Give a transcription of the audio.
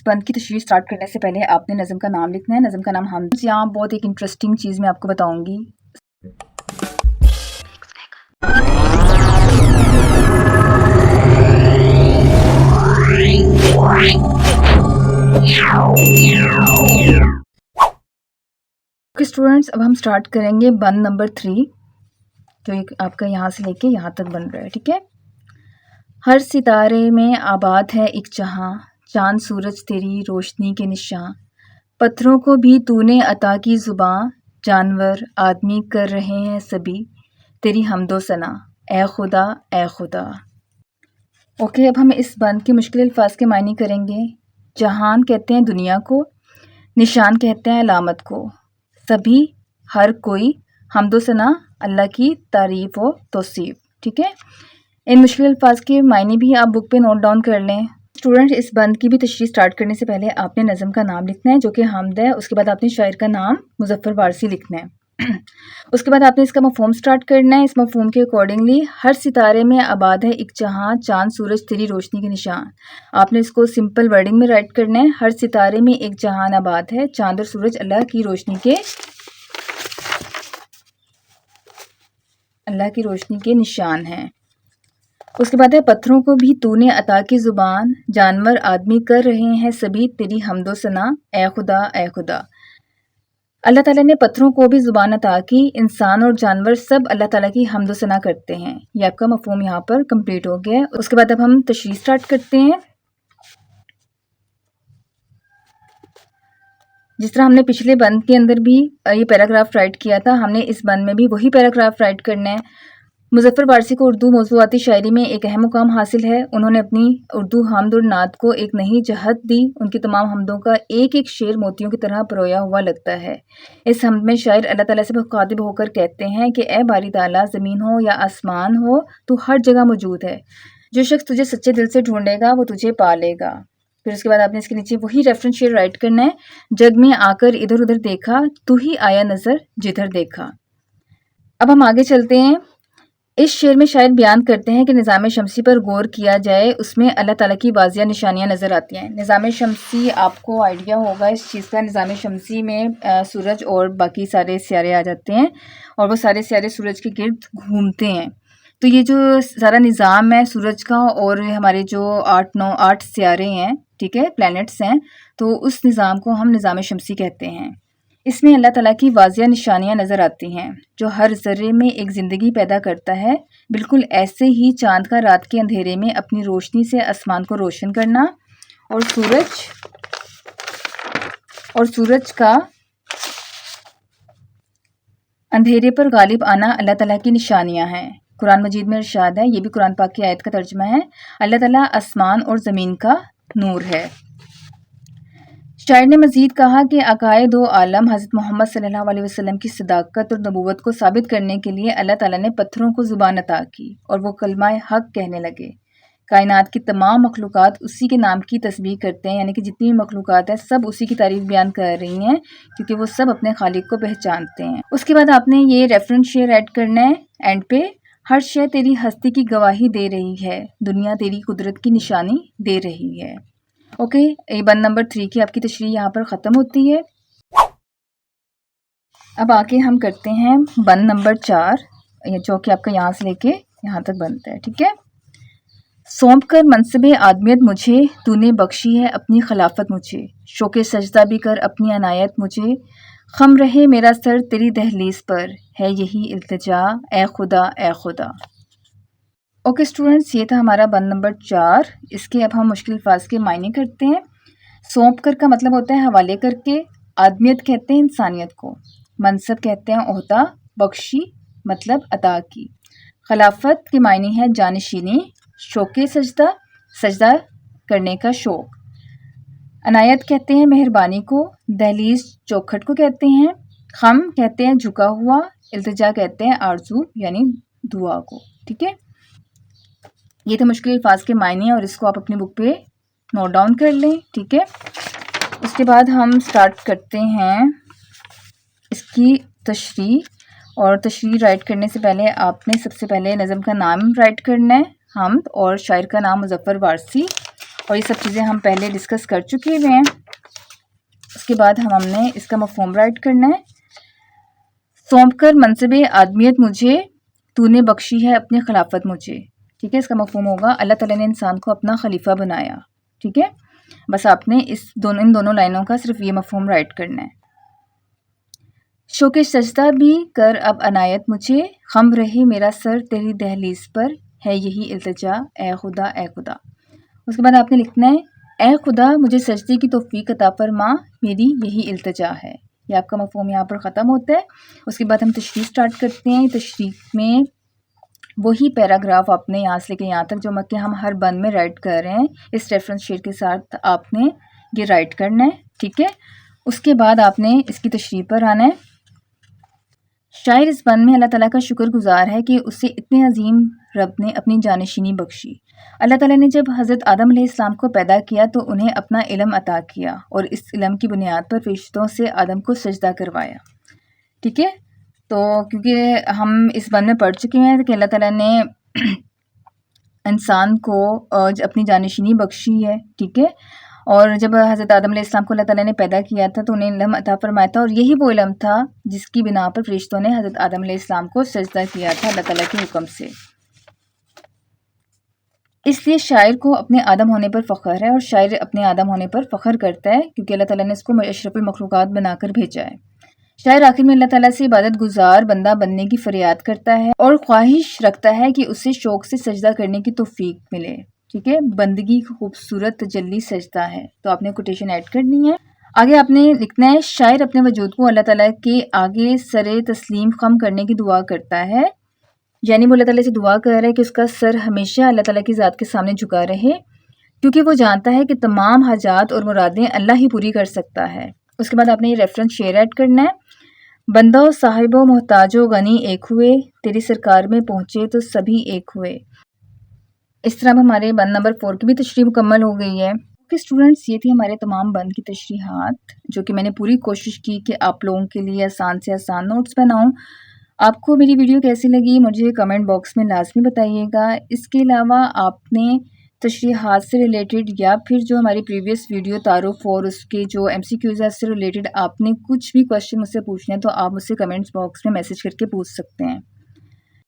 बंद की तशरीह स्टार्ट करने से पहले आपने नज़म का नाम लिखना है। नज़म का नाम हम। यहाँ बहुत एक इंटरेस्टिंग चीज़ मैं आपको बताऊंगी। स्टूडेंट्स, अब हम स्टार्ट करेंगे बंद नंबर 3, जो आपका यहाँ से लेके यहाँ तक बन रहा है। ठीक है। हर सितारे में आबाद है एक जहां, चांद सूरज तेरी रोशनी के निशां, पत्थरों को भी तूने अता की जुबां, जानवर आदमी कर रहे हैं सभी तेरी हमदो सना, ए खुदा ए खुदा। ओके, अब हम इस बंद के मुश्किल अल्फाज के मायने करेंगे। जहान कहते हैं दुनिया को, निशान कहते हैं अलामत को, सभी हर कोई, हमदो सना अल्लाह की तारीफ़ व तौसीफ़। ठीक है। इन मुश्किल अल्फाज के मायने भी आप बुक पे नोट डाउन कर लें। स्टूडेंट, इस बंद की भी तशरीह स्टार्ट करने से पहले आपने नज़म का नाम लिखना है जो कि हमद है। उसके बाद आपने शायर का नाम मुज़फ़्फ़र वारसी लिखना है। उसके बाद आपने इसका मफ़हूम स्टार्ट करना है। इस मफ़हूम के अकॉर्डिंगली, हर सितारे में आबाद है एक जहां, चांद सूरज तेरी रोशनी के निशान। आपने इसको सिंपल वर्डिंग में राइट करना है। हर सितारे में एक जहान आबाद है, चांद और सूरज अल्लाह की रोशनी के निशान हैं। उसके बाद है पत्थरों को भी तूने अता की ज़ुबान, जानवर आदमी कर रहे हैं सभी तेरी हमदो सना, ए खुदा ए खुदा। अल्लाह ताला ने पत्थरों को भी ज़ुबान अता की, इंसान और जानवर सब अल्लाह ताला की हमदो सना करते हैं। ये आपका मफ़हूम यहाँ पर कंप्लीट हो गया है। उसके बाद अब हम तशरीह स्टार्ट करते हैं। जिस तरह हमने पिछले बंद के अंदर भी ये पैराग्राफ राइट किया था, हमने इस बंद में भी वही पैराग्राफ राइट करना है। मुज़फ़्फ़र वारसी को उर्दू मौज़ूआती शायरी में एक अहम मुकाम हासिल है। उन्होंने अपनी उर्दू हमद और नात को एक नई जहत दी। उनकी तमाम हमदों का एक एक शेर मोतियों की तरह परोया हुआ लगता है। इस हमद में शायर अल्लाह ताला से मुखातिब होकर कहते हैं कि ए बारी ताला, ज़मीन हो या आसमान हो, तू हर जगह मौजूद है। जो शख्स तुझे सच्चे दिल से ढूंढेगा वो तुझे पा लेगा। फिर उसके बाद आपने इसके नीचे वही रेफरेंस शेर राइट करना है। जग में आकर इधर उधर देखा, तू ही आया नज़र जिधर देखा। अब हम आगे चलते हैं। इस शेर में शायर बयान करते हैं कि निज़ाम शमसी पर गौर किया जाए, उसमें अल्लाह ताला की वाज़िया निशानियाँ नज़र आती हैं। निज़ाम शमसी आपको आइडिया होगा इस चीज़ का। निज़ाम शमसी में सूरज और बाकी सारे सियारे आ जाते हैं और वो सारे सियारे सूरज के गिर्द घूमते हैं। तो ये जो सारा निज़ाम है सूरज का और हमारे जो 8 सियारे हैं, ठीक है, प्लैनेट्स हैं, तो उस निज़ाम को हम निज़ाम शमसी कहते हैं। इसमें अल्लाह ताला की वाज़िया निशानियाँ नज़र आती हैं जो हर ज़र्रे में एक ज़िंदगी पैदा करता है। बिल्कुल ऐसे ही चाँद का रात के अंधेरे में अपनी रोशनी से आसमान को रोशन करना और सूरज का अंधेरे पर गालिब आना अल्लाह ताला की निशानियाँ हैं। कुरान मजीद में इरशाद है, ये भी कुरान पाक की आयत का तर्जुमा है, अल्लाह ताला आसमान और ज़मीन का नूर है। शायर ने मज़ीद कहा कि आकाए दो आलम हज़रत मोहम्मद सल्लल्लाहु अलैहि वसल्लम की सदाकत और नबूवत को साबित करने के लिए अल्लाह ताला ने पत्थरों को ज़ुबान अता की और वो कलमा हक कहने लगे। कायनात की तमाम मखलूक़ात उसी के नाम की तस्बीह करते हैं, यानी कि जितनी भी मखलूक़ात है सब उसी की तारीफ़ बयान कर रही हैं क्योंकि वो सब अपने खालिक को पहचानते हैं। उसके बाद आपने ये रेफरेंस शेयर ऐड करना है एंड पे। हर शय तेरी हस्ती की गवाही दे रही है, दुनिया तेरी कुदरत की निशानी दे रही है। ओके, ये बंद नंबर 3 की आपकी तशरीह यहाँ पर ख़त्म होती है। अब आगे हम करते हैं बंद नंबर 4, जो कि आपका यहाँ से लेके यहाँ तक बनता है। ठीक है। सौंप कर मनसबे आदमियत मुझे, तूने बख्शी है अपनी खिलाफत मुझे, शौक़े सजदा भी कर अपनी अनायत मुझे, खम रहे मेरा सर तेरी दहलीज पर, है यही इल्तिजा ए खुदा ए खुदा। ओके स्टूडेंट्स, ये था हमारा बंद नंबर 4। इसके अब हम मुश्किल अल्फाज के मायने करते हैं। सौंप कर का मतलब होता है हवाले करके, आदमियत कहते हैं इंसानियत को, मनसब कहते हैं ओहदा, बख्शी मतलब अता की, खिलाफत के मायने है जानशीनी, शौक़े सजदा करने का शौक़, अनायत कहते हैं मेहरबानी को, दहलीज चौखट को कहते हैं, खम कहते हैं झुका हुआ, इल्तिजा कहते हैं आरजू यानी दुआ को। ठीक है। ये थे मुश्किल अल्फाज के मायने और इसको आप अपनी बुक पे नोट डाउन कर लें। ठीक है। उसके बाद हम स्टार्ट करते हैं इसकी तशरीह। और तशरीह राइट करने से पहले आपने सबसे पहले नज़म का नाम राइट करना है, हमद, और शायर का नाम मुज़फ़्फ़र वारसी। اور یہ سب چیزیں ہم پہلے ڈسکس کر چکے ہوئے ہیں. اس کے بعد ہم نے اس کا مفہوم رائٹ کرنا ہے. سونپ کر منصب آدمیت مجھے تو نے بخشی ہے اپنی خلافت مجھے. ٹھیک ہے، اس کا مفہوم ہوگا اللہ تعالیٰ نے انسان کو اپنا خلیفہ بنایا. ٹھیک ہے، بس آپ نے ان دونوں لائنوں کا صرف یہ مفہوم رائٹ کرنا ہے. شوق سجدہ بھی کر اب عنایت مجھے، خم رہے میرا سر تیری دہلیز پر، ہے یہی التجا اے خدا اے خدا. اس کے بعد آپ نے لکھنا ہے اے خدا مجھے سجدے کی توفیق عطا فرما، میری یہی التجا ہے. یہ آپ کا مفہوم یہاں پر ختم ہوتا ہے. اس کے بعد ہم تشریح سٹارٹ کرتے ہیں. تشریح میں وہی پیراگراف آپ نے یہاں سے لے کے یہاں تک جو کہ ہم ہر بند میں رائٹ کر رہے ہیں، اس ریفرنس شیٹ کے ساتھ آپ نے یہ رائٹ کرنا ہے. ٹھیک ہے، اس کے بعد آپ نے اس کی تشریح پر آنا ہے. شاعر اس بند میں اللہ تعالیٰ کا شکر گزار ہے کہ اسے اتنے عظیم رب نے اپنی جانشینی بخشی. اللہ تعالیٰ نے جب حضرت آدم علیہ السلام کو پیدا کیا تو انہیں اپنا علم عطا کیا اور اس علم کی بنیاد پر فرشتوں سے آدم کو سجدہ کروایا. ٹھیک ہے، تو کیونکہ ہم اس بند میں پڑھ چکے ہیں کہ اللہ تعالیٰ نے انسان کو اپنی جانشینی بخشی ہے. ٹھیک ہے، اور جب حضرت آدم علیہ السلام کو اللہ تعالیٰ نے پیدا کیا تھا تو انہیں علم عطا فرمایا تھا، اور یہی وہ علم تھا جس کی بنا پر فرشتوں نے حضرت آدم علیہ السلام کو سجدہ کیا تھا اللہ تعالیٰ کے حکم سے. اس لیے شاعر کو اپنے آدم ہونے پر فخر ہے، اور شاعر اپنے آدم ہونے پر فخر کرتا ہے کیونکہ اللہ تعالیٰ نے اس کو اشرف المخلوقات بنا کر بھیجا ہے. شاعر آخر میں اللہ تعالیٰ سے عبادت گزار بندہ بننے کی فریاد کرتا ہے اور خواہش رکھتا ہے کہ اسے شوق سے سجدہ کرنے کی توفیق ملے. ٹھیک ہے، بندگی کی خوبصورت تجلی سجدہ ہے. تو آپ نے کوٹیشن ایڈ کرنی ہے. آگے آپ نے لکھنا ہے شاعر اپنے وجود کو اللہ تعالیٰ کے آگے سر تسلیم خم کرنے کی دعا کرتا ہے، یعنی وہ اللہ تعالیٰ سے دعا کر رہا ہے کہ اس کا سر ہمیشہ اللہ تعالیٰ کی ذات کے سامنے جھکا رہے، کیونکہ وہ جانتا ہے کہ تمام حاجات اور مرادیں اللہ ہی پوری کر سکتا ہے. اس کے بعد آپ نے یہ ریفرنس شیئر ایڈ کرنا ہے. بندہ و صاحب و محتاج و غنی ایک ہوئے، تیری سرکار میں پہنچے تو سبھی ایک ہوئے. اس طرح ہمارے بند نمبر 4 کی بھی تشریح مکمل ہو گئی ہے. اسٹوڈنٹس، یہ تھی ہمارے تمام بند کی تشریحات جو کہ میں نے پوری کوشش کی کہ آپ لوگوں کے لیے آسان سے آسان نوٹس بناؤں. آپ کو میری ویڈیو کیسی لگی مجھے کمنٹ باکس میں لازمی بتائیے گا. اس کے علاوہ آپ نے تشریحات سے ریلیٹڈ یا پھر جو ہماری پریویس ویڈیو تعارف اور اس کے جو MCQs ہے اس سے ریلیٹڈ آپ نے کچھ بھی کوشچن مجھ سے پوچھنے ہیں تو آپ مجھ سے کمنٹس باکس میں میسج کر کے پوچھ سکتے ہیں.